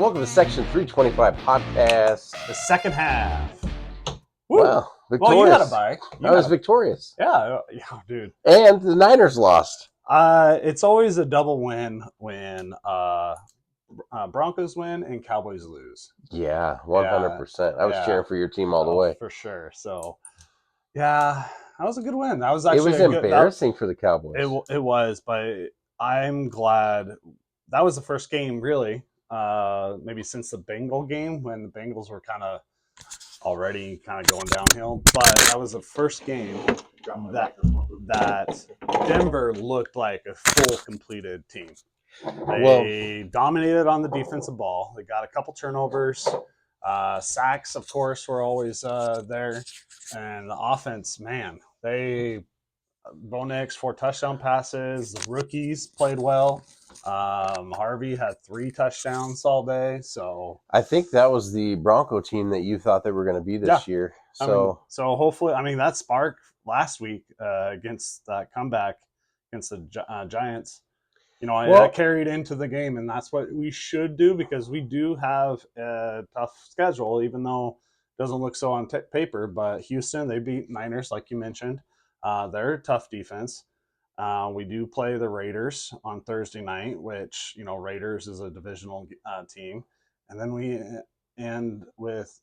welcome to Section 325 Podcast. The second half. Woo. Wow, victorious. Well, you had a bye. I was victorious. Yeah, dude. And the Niners lost. It's always a double win when Broncos win and Cowboys lose. Yeah, 100%. I was cheering for your team all the way. For sure. So, yeah, that was a good win. That was actually it was embarrassing for the Cowboys. It was, but I'm glad that was the first game, really, maybe since the Bengal game when the Bengals were already going downhill. But that was the first game that Denver looked like a full completed team. They dominated on the defensive ball. They got a couple turnovers. Sacks, of course, were always there. And the offense, man, Bo Nix, 4 touchdown passes. The rookies played well. Harvey had 3 touchdowns all day. So I think that was the Bronco team that you thought they were going to be this year. So hopefully, that spark last week against that comeback against the Giants, that carried into the game, and that's what we should do because we do have a tough schedule, even though it doesn't look so on paper. But Houston, they beat Niners, like you mentioned. They're a tough defense. We do play the Raiders on Thursday night, which, Raiders is a divisional team. And then we end with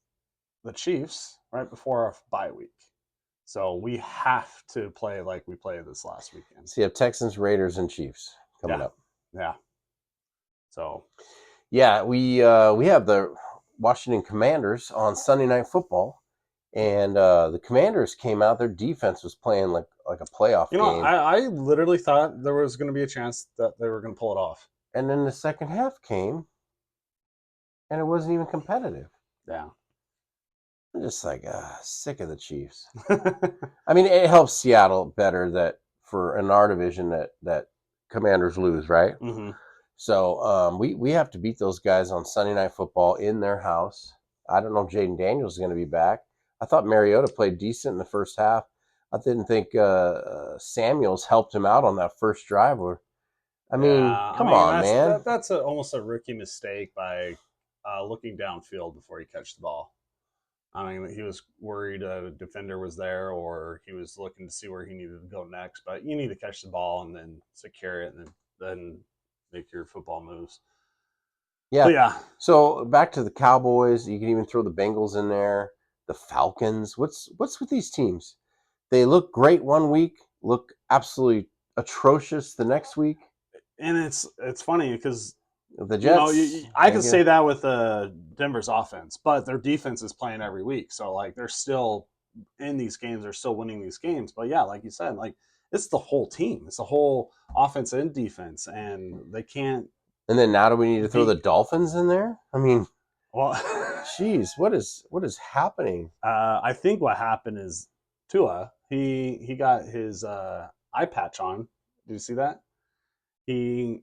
the Chiefs right before our bye week. So we have to play like we played this last weekend. So you have Texans, Raiders, and Chiefs coming up. Yeah. So. Yeah, we have the Washington Commanders on Sunday Night Football. And the Commanders came out. Their defense was playing like a playoff game. I literally thought there was going to be a chance that they were going to pull it off. And then the second half came, and it wasn't even competitive. Yeah. I'm just sick of the Chiefs. It helps Seattle better that for in our division that Commanders lose, right? Mm-hmm. So we have to beat those guys on Sunday Night Football in their house. I don't know if Jaden Daniels is going to be back. I thought Mariota played decent in the first half. I didn't think Samuels helped him out on that first drive. Come on, man. That's almost a rookie mistake by looking downfield before he catches the ball. He was worried a defender was there or he was looking to see where he needed to go next. But you need to catch the ball and then secure it and then make your football moves. Yeah. But yeah. So back to the Cowboys. You can even throw the Bengals in there. The Falcons. What's with these teams? They look great one week, look absolutely atrocious the next week. And it's funny because the Jets. I can say that with Denver's offense, but their defense is playing every week. So they're still in these games, they're still winning these games. But yeah, like you said, it's the whole team. It's the whole offense and defense, and they can't. And then now do we need to throw the Dolphins in there? Well, jeez, what is happening? I think what happened is Tua. He got his eye patch on. Did you see that? The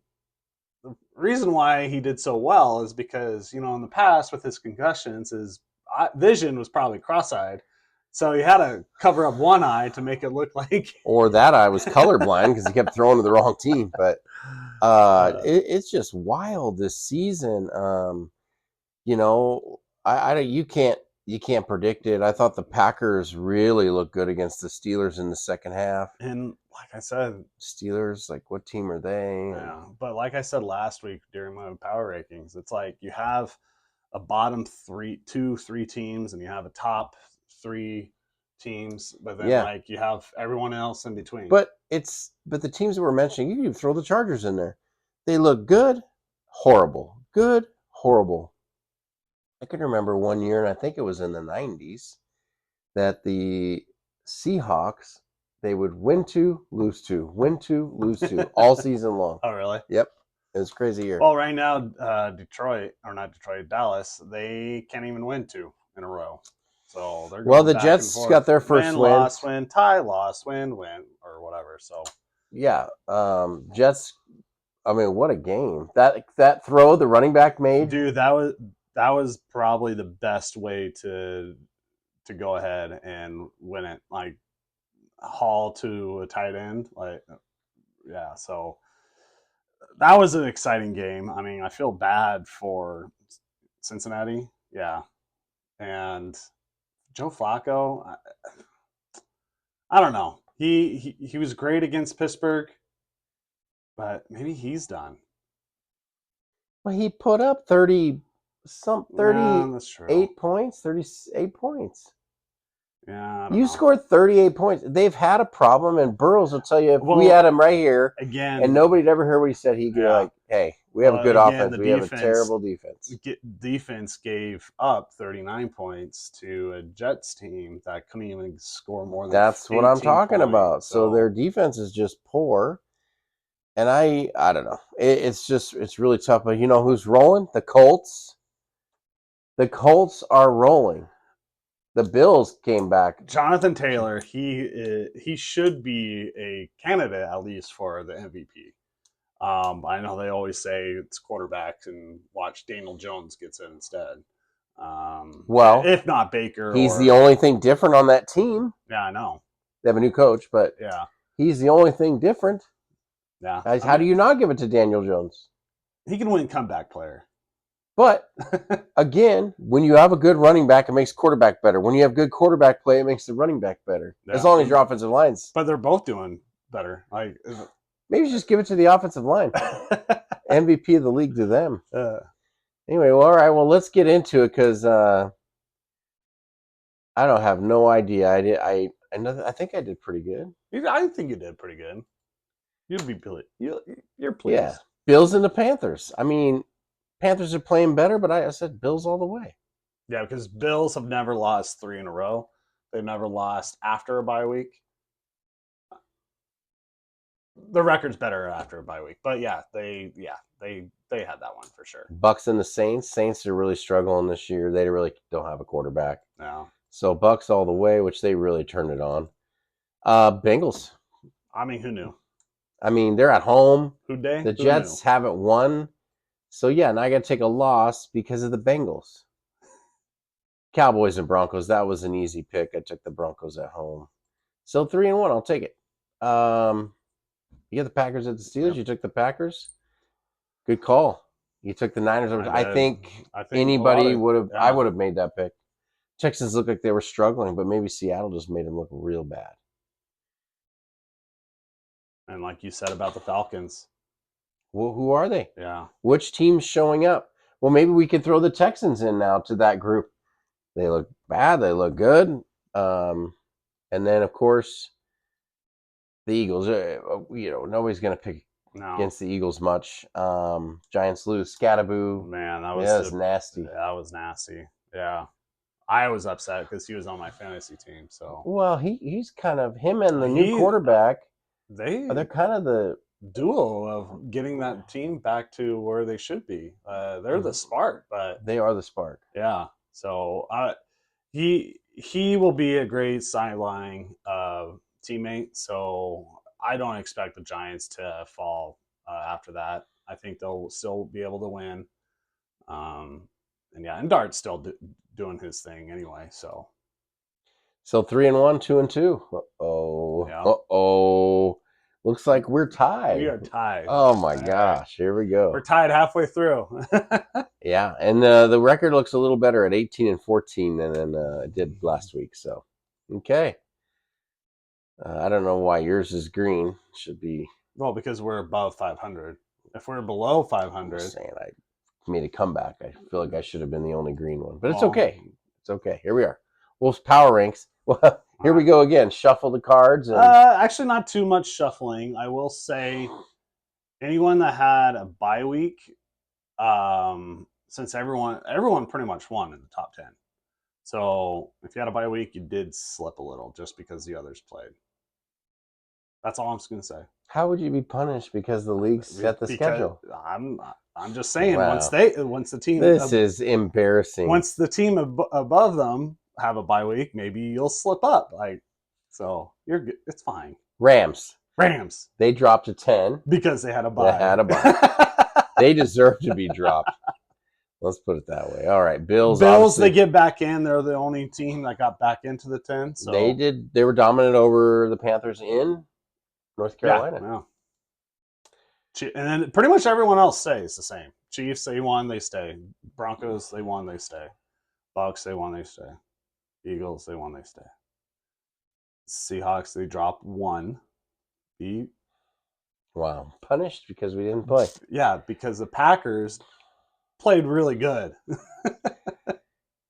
reason why he did so well is because in the past with his concussions, his vision was probably cross-eyed, so he had to cover up one eye to make it look like. Or that eye was colorblind because he kept throwing to the wrong team. But it's just wild this season. You can't predict it. I thought the Packers really looked good against the Steelers in the second half. And like I said, Steelers, what team are they? Yeah, but like I said last week during my power rankings, it's like you have a bottom 3 teams and you have a top 3 teams, but then you have everyone else in between. But the teams that we're mentioning, you can throw the Chargers in there. They look good, horrible. Good, horrible. I can remember one year, and I think it was in the 90s, that the Seahawks, they would win 2, lose 2, win 2, lose 2, all season long. Oh, really? Yep. It was a crazy year. Well, right now, Dallas, they can't even win 2 in a row. So they're going the Jets got their first win. Loss, win, tie, loss, win, or whatever. So yeah, Jets. What a game! That throw the running back made, dude. That was probably the best way to go ahead and win it. Hall to a tight end. So that was an exciting game. I feel bad for Cincinnati. Yeah, and Joe Flacco. I don't know. He was great against Pittsburgh, but maybe he's done. Well, he put up 30. That's true. 38 points. Yeah, I don't You know. scored 38 points. They've had a problem, and Burrows will tell you if we Well, had him right here, again, and nobody'd ever hear what he said, he'd be Yeah. like, hey, we have a good again, offense. the We have a defense- terrible defense. Defense gave up 39 points to a Jets team that couldn't even score more than That's what I'm 18 talking points. about. So their defense is just poor. And I don't know. It's really tough. But you know who's rolling? The Colts. The Colts are rolling. The Bills came back. Jonathan Taylor, he should be a candidate at least for the MVP. I know they always say it's quarterbacks and watch Daniel Jones gets it instead. Well, if not Baker, he's the only thing different on that team. Yeah, I know. They have a new coach, but yeah, he's the only thing different. Yeah. Guys, how do you not give it to Daniel Jones? He can win comeback player. But again, when you have a good running back, it makes quarterback better. When you have good quarterback play, it makes the running back better. Yeah. As long as your offensive line's. But they're both doing better. Maybe just give it to the offensive line. MVP of the league to them. Anyway, well, all right. Well, let's get into it because I don't have no idea. I think I did pretty good. I think you did pretty good. You'd be pleased. You're pleased. Yeah, Bills and the Panthers. I mean, Panthers are playing better, but I said Bills all the way. Yeah, because Bills have never lost 3 in a row. They've never lost after a bye week. The record's better after a bye week, but they had that one for sure. Bucks and the Saints. Saints are really struggling this year. They really don't have a quarterback. No. So Bucks all the way, which they really turned it on. Bengals. I mean, who knew? I mean, they're at home. The Jets haven't won. So, yeah, now I got to take a loss because of the Bengals. Cowboys and Broncos, that was an easy pick. I took the Broncos at home. So 3-1, I'll take it. You got the Packers at the Steelers. Yep. You took the Packers. Good call. You took the Niners. I think anybody would have. Yeah. I would have made that pick. Texans looked like they were struggling, but maybe Seattle just made them look real bad. And like you said about the Falcons. Well, who are they? Yeah. Which team's showing up? Well, maybe we could throw the Texans in now to that group. They look bad. They look good. And then, of course, the Eagles. Nobody's going to pick against the Eagles much. Giants lose. Scattaboo. Man, that was nasty. That was nasty. Yeah. I was upset because he was on my fantasy team. So well, he's kind of him and the new quarterback. They're kind of the duo of getting that team back to where they should be. They're the spark, but they are the spark. Yeah. So he will be a great sideline teammate. So I don't expect the Giants to fall after that. I think they'll still be able to win. And Dart's still doing his thing anyway. So 3-1, 2-2. Uh-oh. Looks like we're tied. We are tied. Oh my gosh. Here we go. We're tied halfway through. Yeah, and the record looks a little better at 18-14 than it did last week. So, okay. I don't know why yours is green. Should be because we're above 500. If we're below 500, I'm saying I made a comeback. I feel like I should have been the only green one, but it's okay. It's okay. Here we are. Well, power ranks. Well, here we go again. Shuffle the cards. And actually, not too much shuffling. I will say, anyone that had a bye week, since everyone pretty much won in the top 10. So if you had a bye week, you did slip a little just because the others played. That's all I'm just gonna say. How would you be punished because the league set the schedule? I'm just saying. Wow. Once the team this is embarrassing. Once the team above them have a bye week, maybe you'll slip up. So you're good. It's fine. Rams. They dropped to 10 because they had a bye. They deserve to be dropped. Let's put it that way. All right, Bills. They get back in. They're the only team that got back into the 10. So they did. They were dominant over the Panthers in North Carolina. Yeah. And then pretty much everyone else stays the same. Chiefs, they won, they stay. Broncos, they won, they stay. Bucks, they won, they stay. Eagles, they won, they stay. Seahawks, they dropped one. Wow, punished because we didn't play. Yeah, because the Packers played really good.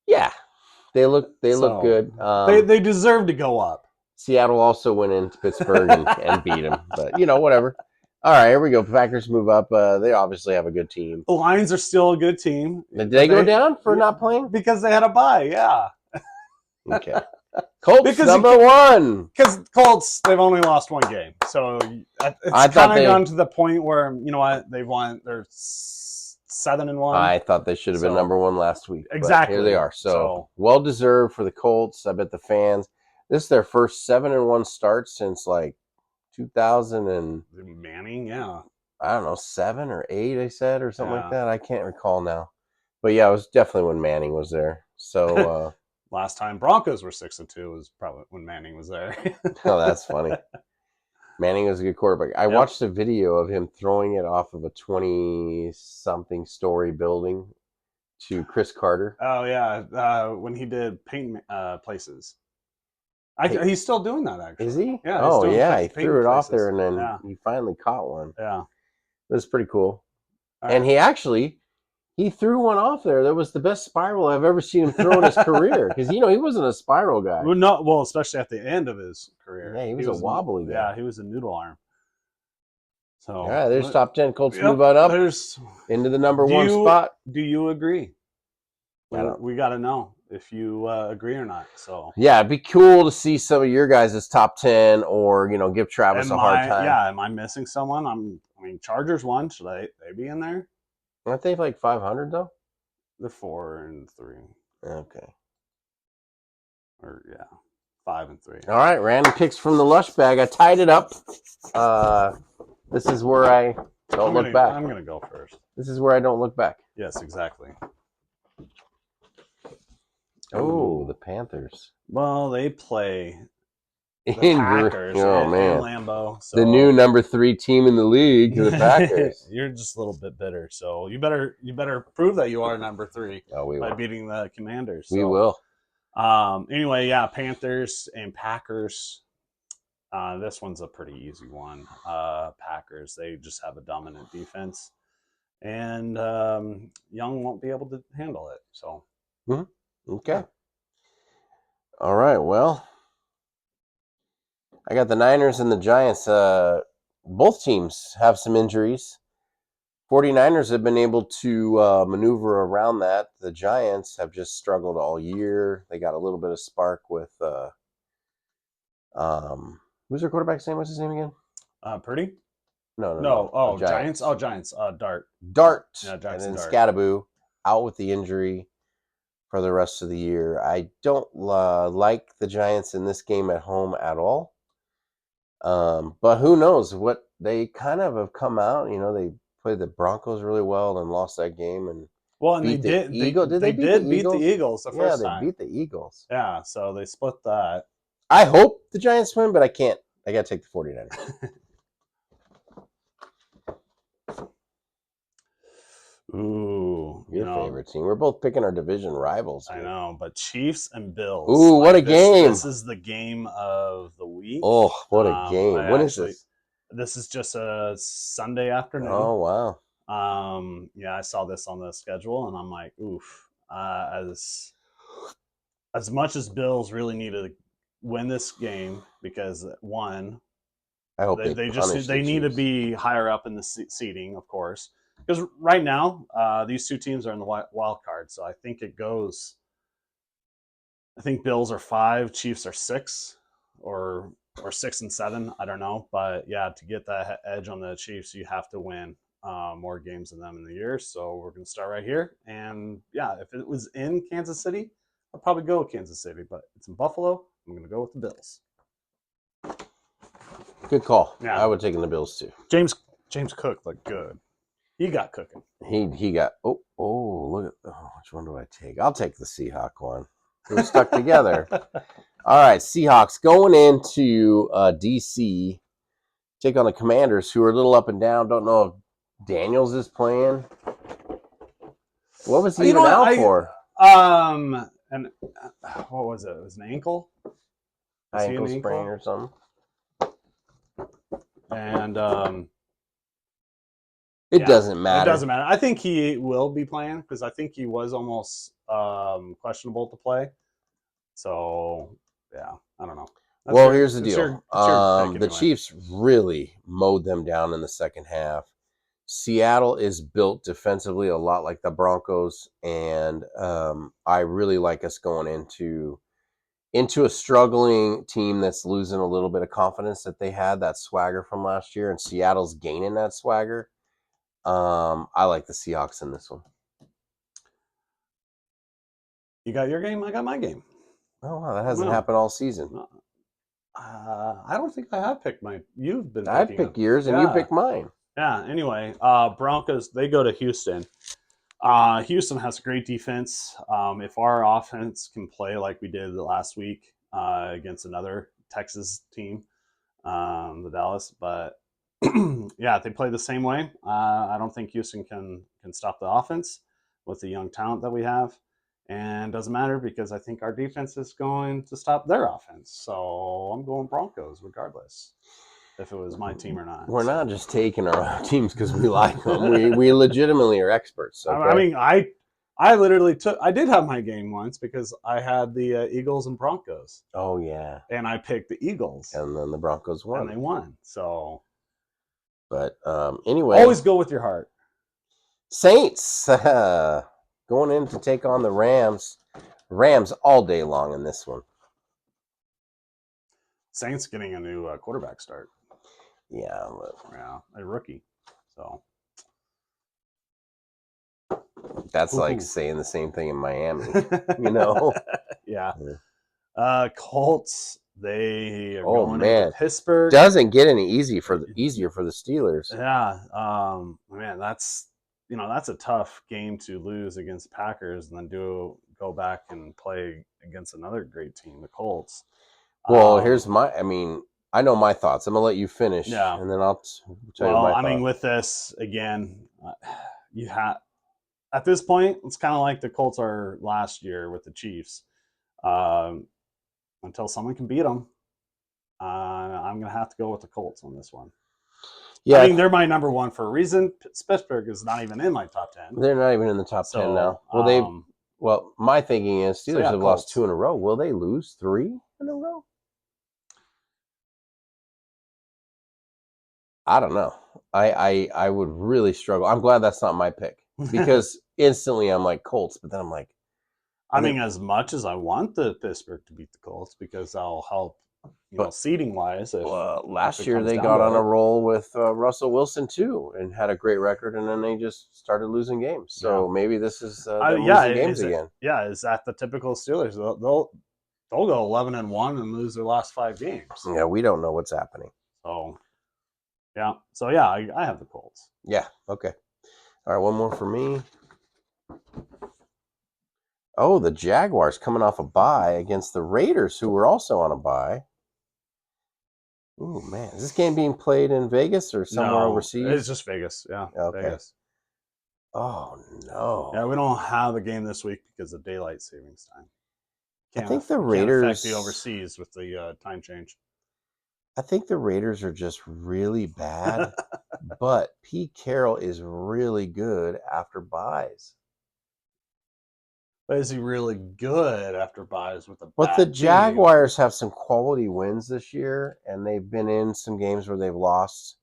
Yeah, they look good. They deserve to go up. Seattle also went into Pittsburgh and beat them, but whatever. All right, here we go. Packers move up. They obviously have a good team. The Lions are still a good team. Did they go down for not playing? Because they had a bye, yeah. Okay. Colts number one. Because Colts, they've only lost one game. So it's kind of gone to the point where, you know what, they're 7-1. I thought they should have been number one last week. Exactly. Here they are. So well deserved for the Colts. I bet the fans. This is their first 7-1 start since like 2000 and Manning, yeah. I don't know, 7 or 8, they said, or something like that. I can't recall now. But yeah, it was definitely when Manning was there. So last time Broncos were 6-2 was probably when Manning was there. Oh, that's funny. Manning was a good quarterback. I watched a video of him throwing it off of a 20-something story building to Chris Carter. Oh yeah, when he did paint places. He's still doing that, actually. Is he? Yeah. Oh, yeah. He threw it off there, and then he finally caught one. Yeah. It was pretty cool. And he threw one off there. That was the best spiral I've ever seen him throw in his career. Because, he wasn't a spiral guy. Well, especially at the end of his career. Yeah, he was a wobbly guy. Yeah, he was a noodle arm. So, all right, there's top 10. Colts move on up into the number one spot. Do you agree? We got to know if you agree or not. So yeah, it'd be cool to see some of your guys' top 10, or give Travis a hard time. Yeah, am I missing someone? Chargers won. Should they be in there? Aren't they like 500 though? They're 4-3. Okay. Or 5-3. All right, random picks from the lush bag. I tied it up. This is where I don't look back. I'm gonna go first. This is where I don't look back. Yes, exactly. Oh, the Panthers. Well, they play the Packers in Lambeau. So. The new number 3 team in the league, the Packers. You're just a little bit bitter, so you better prove that you are number 3 by beating the Commanders. So. We will. Anyway, Panthers and Packers. This one's a pretty easy one. Packers, they just have a dominant defense, and Young won't be able to handle it. So. Mm-hmm. Okay. All right. Well, I got the Niners and the Giants. Both teams have some injuries. 49ers have been able to maneuver around that. The Giants have just struggled all year. They got a little bit of spark with who's their quarterback's name? What's his name again? Purdy? No. Oh, Giants. Oh, Giants. Dart. Yeah, Giants. And then Scattaboo out with the injury for the rest of the year. I don't like the Giants in this game at home at all. But who knows what they kind of have come out. They played the Broncos really well and lost that game. And they did beat the Eagles the first time. Yeah, they beat the Eagles. Yeah, so they split that. I hope the Giants win, but I can't. I got to take the 49ers. Ooh, your favorite team. We're both picking our division rivals here. I know, but Chiefs and Bills. Ooh, what a game! This is the game of the week. Oh, what a game! When is this? This is just a Sunday afternoon. Oh, wow. I saw this on the schedule, and I'm like, oof. As much as Bills really need to win this game, because one, I hope they need to be higher up in the seating, of course. Because right now, these two teams are in the wild card, so I think it goes. I think Bills are 5, Chiefs are 6, or 6 and 7. I don't know, but yeah, to get that edge on the Chiefs, you have to win more games than them in the year. So we're going to start right here, and if it was in Kansas City, I'd probably go with Kansas City, but it's in Buffalo. I'm going to go with the Bills. Good call. Yeah, I would take the Bills too. James Cook looked good. He got cooking. He got. Oh, look at. Oh, which one do I take? I'll take the Seahawk one. We're stuck together. All right, Seahawks going into DC take on the Commanders, who are a little up and down. Don't know if Daniels is playing. What was he even out for? And what was it? It was an ankle. Was he Ankle an sprain ankle? or something? And it doesn't matter. It doesn't matter. I think he will be playing because I think he was almost questionable to play. So yeah, I don't know. Here's the deal. The Chiefs really mowed them down in the second half. Seattle is built defensively a lot like the Broncos, and I really like us going into a struggling team that's losing a little bit of confidence that they had, that swagger from last year, and Seattle's gaining that swagger. I like the Seahawks in this one. You got your game, I got my game. Oh wow, that hasn't happened all season. I don't think I have picked my. You've been. I picked yours, and you picked mine. Yeah. Anyway, Broncos, they go to Houston. Houston has a great defense. If our offense can play like we did last week against another Texas team, the Dallas, but yeah, they play the same way. I don't think Houston can stop the offense with the young talent that we have. And it doesn't matter because I think our defense is going to stop their offense. So I'm going Broncos regardless if it was my team or not. We're not just taking our teams because we like them. We legitimately are experts. Okay? I mean, I literally I did have my game once because I had the Eagles and Broncos. Oh, yeah. And I picked the Eagles. And then the Broncos won. And they won. So. But anyway. Always go with your heart. Saints going in to take on the Rams. Rams all day long in this one. Saints getting a new quarterback start. Yeah. A rookie. So. That's like saying the same thing in Miami, you know? Yeah. Colts, they are going into Pittsburgh. Doesn't get any easier for the Steelers. Yeah. Man, that's a tough game to lose against Packers and then go back and play against another great team, the Colts. Well, I know my thoughts. I'm gonna let you finish, and then I'll tell you my thoughts. I mean, with this again, you have at this point, it's kind of like the Colts are last year with the Chiefs. Until someone can beat them, I'm gonna have to go with the Colts on this one. Yeah, I mean they're my number one for a reason. Pittsburgh is not even in my top 10. They're not even in the top 10 now. Well, my thinking is Steelers have lost 2 in a row. Will they lose 3 in a row? I don't know. I would really struggle. I'm glad that's not my pick because instantly I'm like Colts, but then I'm like, I mean, as much as I want the Pittsburgh to beat the Colts because that'll help, seeding wise. Last year they got on a roll with Russell Wilson too and had a great record, and then they just started losing games. So maybe this is losing games again. Is that the typical Steelers? They'll go 11-1 and lose their last 5 games. Yeah, we don't know what's happening. So I have the Colts. Yeah. Okay. All right. One more for me. Oh, the Jaguars coming off a bye against the Raiders, who were also on a bye. Oh, man. Is this game being played in Vegas or somewhere overseas? It's just Vegas. Yeah. Okay. Vegas. Oh, no. Yeah, we don't have a game this week because of daylight savings time. I think the Raiders can't affect the overseas with the time change. I think the Raiders are just really bad, but Pete Carroll is really good after buys. But is he really good after buys with a But the Jaguars have some quality wins this year, and they've been in some games where they've lost,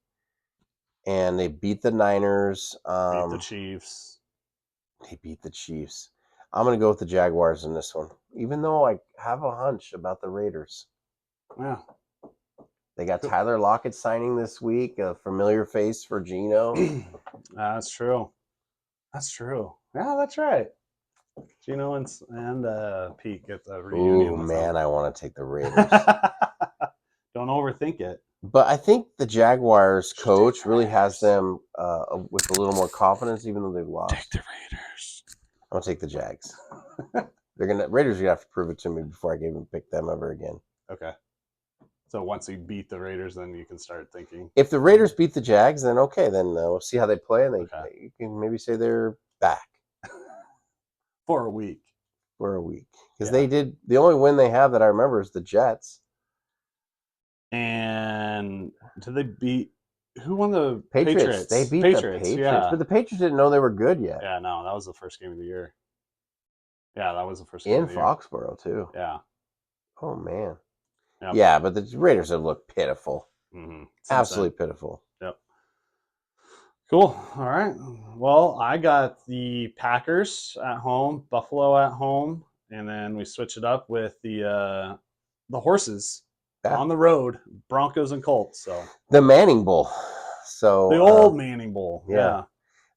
and they beat the Niners. Beat the Chiefs. They beat the Chiefs. I'm going to go with the Jaguars in this one, even though I have a hunch about the Raiders. Yeah. They got Tyler Lockett signing this week, a familiar face for Geno. That's true. Yeah, that's right. Geno and Pete get the reunion. Oh, man, I want to take the Raiders. Don't overthink it. But I think the Jaguars coach really has them with a little more confidence, even though they've lost. Take the Raiders. I'm going to take the Jags. Raiders are going to have to prove it to me before I can even pick them ever again. Okay. So once they beat the Raiders, then you can start thinking. If the Raiders beat the Jags, then okay, then we'll see how they play, and Okay. you can maybe say they're back For a week. because they did. The only win they have that I remember is the Jets. And did they beat? Who won the Patriots? They beat the Patriots, yeah. but the Patriots didn't know they were good yet. Yeah, no, that was the first game of the year. Yeah, that was the first game In of the Foxborough too. year. Yeah. Oh man. Yep. Yeah, but the Raiders have looked pitiful. Mm-hmm. Absolutely pitiful. Yep. Cool. All right. Well, I got the Packers at home, Buffalo at home, and then we switch it up with the horses on the road, Broncos and Colts. So the Manning Bowl. So the old Manning Bowl. Yeah.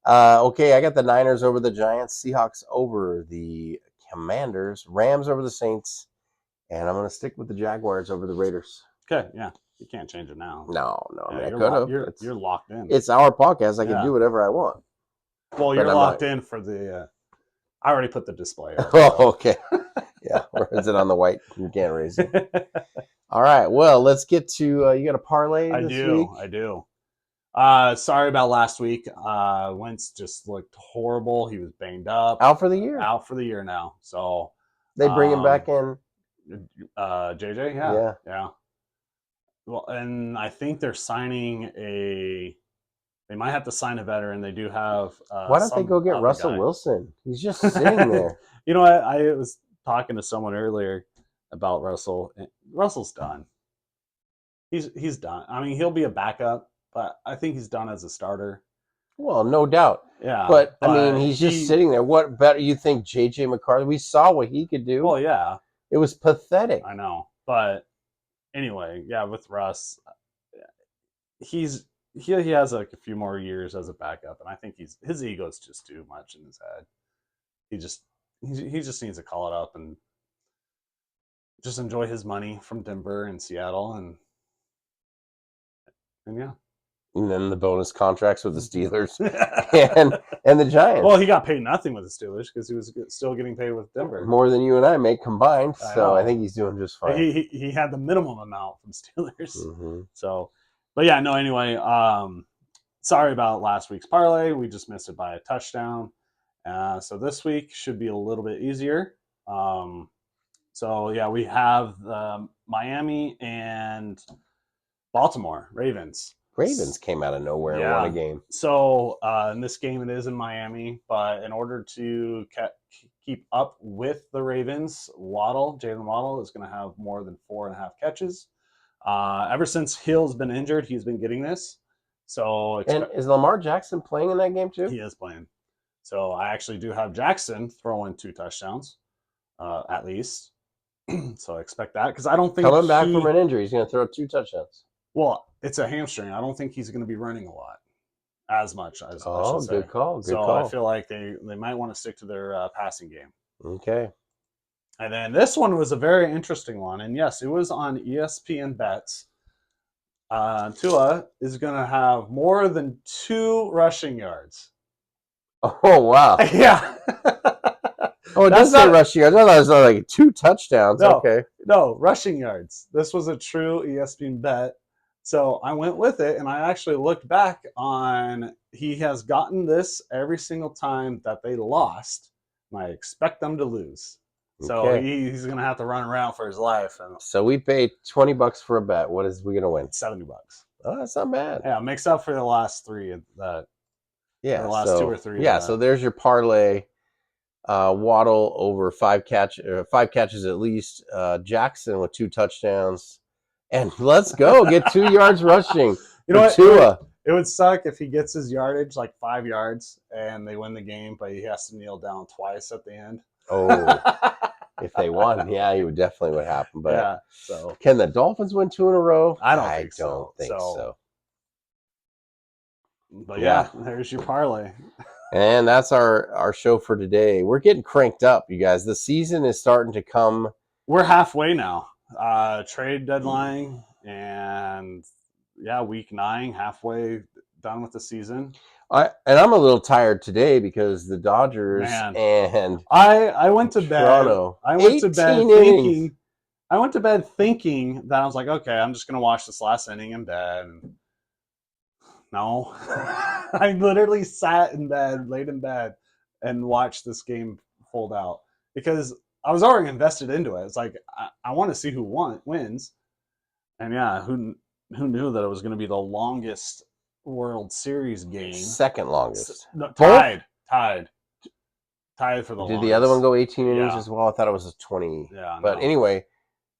Okay, I got the Niners over the Giants, Seahawks over the Commanders, Rams over the Saints, and I'm going to stick with the Jaguars over the Raiders. Okay, yeah. You can't change it now. No. I mean, I you're could have. You're locked in. It's our podcast. I can do whatever I want. Well, you're locked in for the. I already put the display up. Oh, okay. Yeah, or is it on the white? You can't raise it. All right. Well, let's get to. You got a parlay this week? I do. Sorry about last week. Wentz just looked horrible. He was banged up. Out for the year. Out for the year now. So they bring him back in. JJ, yeah. Well, and I think they're signing They might have to sign a veteran. They do have. Why don't they go get Russell Wilson? He's just sitting there. You know, I was talking to someone earlier about Russell. Russell's done. He's done. I mean, he'll be a backup, but I think he's done as a starter. Well, no doubt. Yeah, but I mean, he's just sitting there. What better you think, JJ McCarthy? We saw what he could do. Well, yeah, it was pathetic. I know, but anyway, yeah, with Russ, he has like a few more years as a backup, and I think his ego is just too much in his head. He just needs to call it up and just enjoy his money from Denver and Seattle, and yeah. And then the bonus contracts with the Steelers and the Giants. Well, he got paid nothing with the Steelers because he was still getting paid with Denver. More than you and I make combined, so I think he's doing just fine. He had the minimum amount from Steelers. Mm-hmm. So, but yeah, no, anyway, sorry about last week's parlay. We just missed it by a touchdown. So this week should be a little bit easier. So, yeah, we have Miami and Baltimore Ravens. Ravens came out of nowhere and won a game. So in this game, it is in Miami. But in order to keep up with the Ravens, Jalen Waddle is going to have more than 4.5 catches. Ever since Hill's been injured, he's been getting this. So and is Lamar Jackson playing in that game too? He is playing. So I actually do have Jackson throwing 2 touchdowns, at least. So I expect that because I don't think coming back from an injury, he's going to throw 2 touchdowns. Well, it's a hamstring. I don't think he's going to be running a lot, as much as I should say. Good call. So I feel like they might want to stick to their passing game. Okay. And then this one was a very interesting one, and yes, it was on ESPN Bets. Tua is going to have more than 2 rushing yards. Oh wow! Yeah. Oh, that's not rushing yards. I thought it was like 2 touchdowns. No, okay. No, rushing yards. This was a true ESPN bet. So I went with it, and I actually looked back on he has gotten this every single time that they lost, and I expect them to lose. So he's going to have to run around for his life. So we paid $20 for a bet. What is we going to win? $70. Oh, that's not bad. Yeah, makes up for the last 3 the last 2 or 3. Yeah, so there's your parlay. Waddle over 5 catches at least. Jackson with 2 touchdowns. And let's go get 2 yards rushing. You know what? Tua. It would suck if he gets his yardage like 5 yards and they win the game, but he has to kneel down twice at the end. Oh, if they won, yeah, it would definitely would happen. But yeah, so can the Dolphins win 2 in a row? I don't think so. But yeah, there's your parlay. And that's our show for today. We're getting cranked up, you guys. The season is starting to come. We're halfway now. Trade deadline and week 9, halfway done with the season. I'm a little tired today because the Dodgers and I went to bed. Toronto, I went to bed thinking I went to bed thinking that I was like, okay, I'm just gonna watch this last inning in bed. And no, I literally sat in bed, laid in bed, and watched this game fold out because I was already invested into it. It's like I want to see who wins, and yeah, who knew that it was going to be the longest World Series game? Second longest. No, Both? tied for the Did longest. the other one go 18 innings Yeah. as well? I thought it was a 20. Yeah, But no. anyway,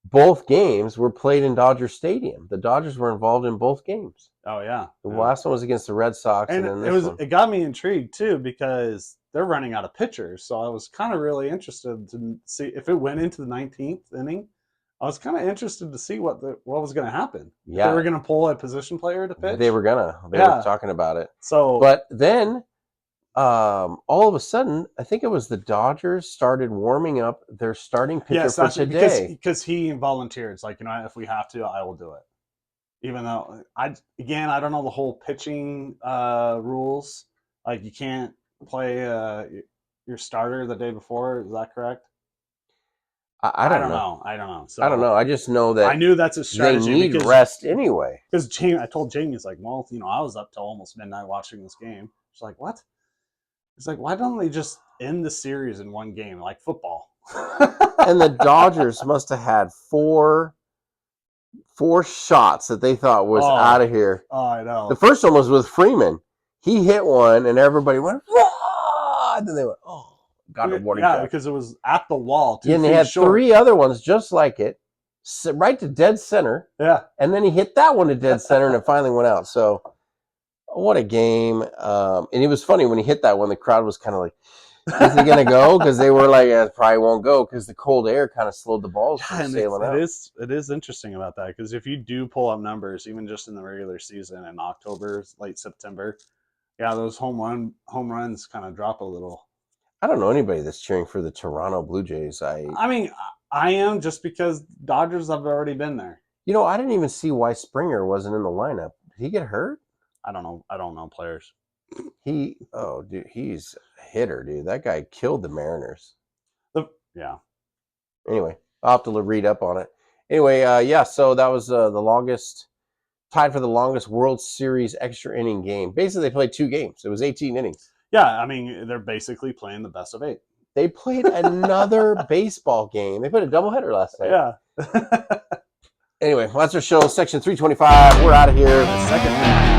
both games were played in Dodger Stadium. The Dodgers were involved in both games. Oh yeah. The Yeah. last one was against the Red Sox, and then this one. It got me intrigued too because they're running out of pitchers. So I was kind of really interested to see if it went into the 19th inning. I was kind of interested to see what was going to happen. Yeah. If they were going to pull a position player to pitch. They were gonna. They were talking about it. So, but then, all of a sudden, I think it was the Dodgers started warming up their starting pitcher for today because he volunteered. It's like, if we have to, I will do it. Even though I don't know the whole pitching rules. Like you can't play your starter the day before. Is that correct? I don't know. I don't know. So I don't know. I just know that I knew that's a strategy. They need rest anyway. Because Jamie, I told Jamie, it's like, well, I was up till almost midnight watching this game. She's like, what? It's like, why don't they just end the series in one game like football? And the Dodgers must have had four shots that they thought was out of here. Oh, I know. The first one was with Freeman. He hit one, and everybody went, "Whoa!" And then they went, "Oh." Got a warning shot. Because it was at the wall. And they had three other ones just like it, right to dead center. Yeah. And then he hit that one to dead center, and it finally went out. So, what a game. And it was funny when he hit that one, the crowd was kind of like, is he going to go? Because they were like, it probably won't go because the cold air kind of slowed the balls from sailing out. It is interesting about that because if you do pull up numbers, even just in the regular season in October, late September, those home runs kind of drop a little. I don't know anybody that's cheering for the Toronto Blue Jays. I mean, I am just because Dodgers have already been there. I didn't even see why Springer wasn't in the lineup. Did he get hurt? I don't know. I don't know players. Dude, he's a hitter, dude. That guy killed the Mariners. Yeah. Anyway, I'll have to read up on it. Anyway, so that was the longest, tied for the longest World Series extra inning game. Basically, they played 2 games. It was 18 innings. Yeah, I mean, they're basically playing the best of 8. They played another baseball game. They played a doubleheader last night. Yeah. Anyway, that's our show, section 325. We're out of here. The second half.